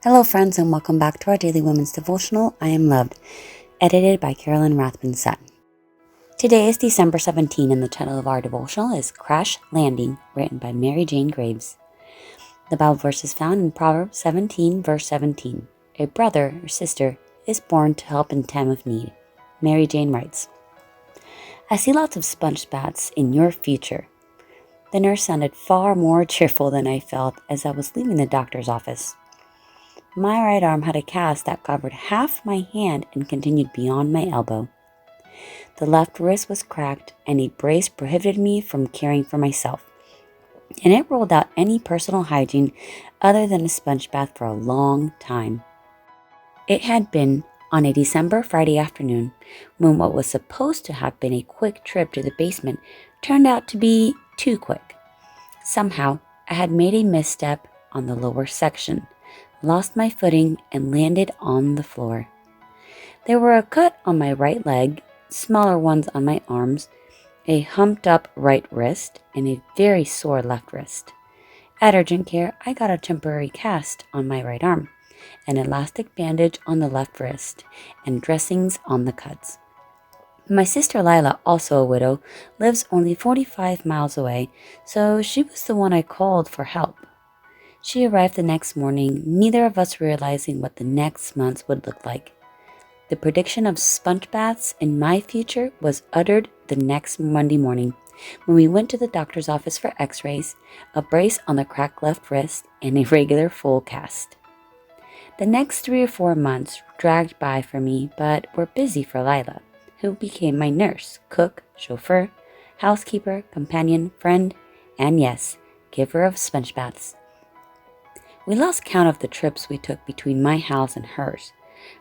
Hello friends, and welcome back to our daily women's devotional, I Am Loved, edited by Carolyn Rathbun Sutton. Today is December 17, and the title of our devotional is Crash Landing, written by Mary Jane Graves. The Bible verse is found in Proverbs 17, verse 17. A brother or sister is born to help in time of need. Mary Jane writes, I see lots of sponge bats in your future. The nurse sounded far more cheerful than I felt as I was leaving the doctor's office. My right arm had a cast that covered half my hand and continued beyond my elbow. The left wrist was cracked, and a brace prohibited me from caring for myself. And it ruled out any personal hygiene other than a sponge bath for a long time. It had been on a December Friday afternoon when what was supposed to have been a quick trip to the basement turned out to be too quick. Somehow, I had made a misstep on the lower section, lost my footing, and landed on the floor. There were a cut on my right leg, smaller ones on my arms, a humped up right wrist, and a very sore left wrist. At urgent care, I got a temporary cast on my right arm, an elastic bandage on the left wrist, and dressings on the cuts. My sister Lila, also a widow, lives only 45 miles away, so she was the one I called for help. She arrived the next morning, neither of us realizing what the next months would look like. The prediction of sponge baths in my future was uttered the next Monday morning when we went to the doctor's office for x-rays, a brace on the cracked left wrist, and a regular full cast. The next 3 or 4 months dragged by for me, but were busy for Lila, who became my nurse, cook, chauffeur, housekeeper, companion, friend, and yes, giver of sponge baths. We lost count of the trips we took between my house and hers,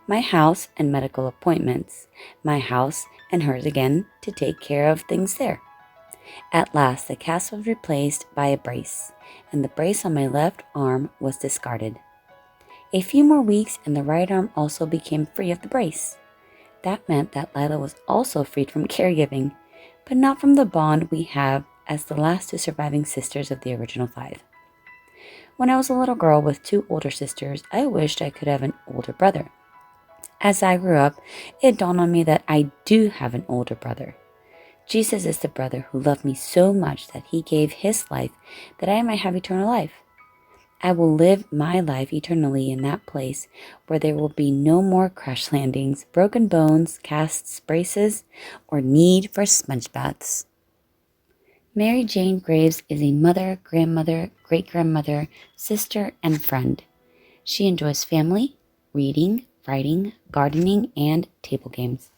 my house and medical appointments, my house and hers again to take care of things there. At last, the cast was replaced by a brace, and the brace on my left arm was discarded. A few more weeks and the right arm also became free of the brace. That meant that Lila was also freed from caregiving, but not from the bond we have as the last 2 surviving sisters of the original 5. When I was a little girl with 2 older sisters, I wished I could have an older brother. As I grew up, it dawned on me that I do have an older brother. Jesus is the brother who loved me so much that he gave his life that I might have eternal life. I will live my life eternally in that place where there will be no more crash landings, broken bones, casts, braces, or need for sponge baths. Mary Jane Graves is a mother, grandmother, great-grandmother, sister, and friend. She enjoys family, reading, writing, gardening, and table games.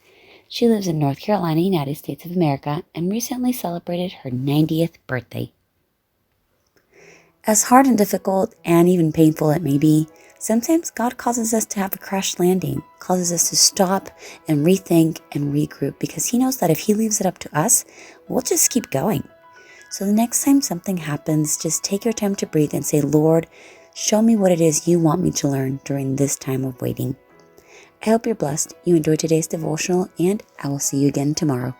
She lives in North Carolina, United States of America, and recently celebrated her 90th birthday. As hard and difficult and even painful it may be, sometimes God causes us to have a crash landing, causes us to stop and rethink and regroup, because he knows that if he leaves it up to us, we'll just keep going. So the next time something happens, just take your time to breathe and say, Lord, show me what it is you want me to learn during this time of waiting. I hope you're blessed, you enjoyed today's devotional, and I will see you again tomorrow.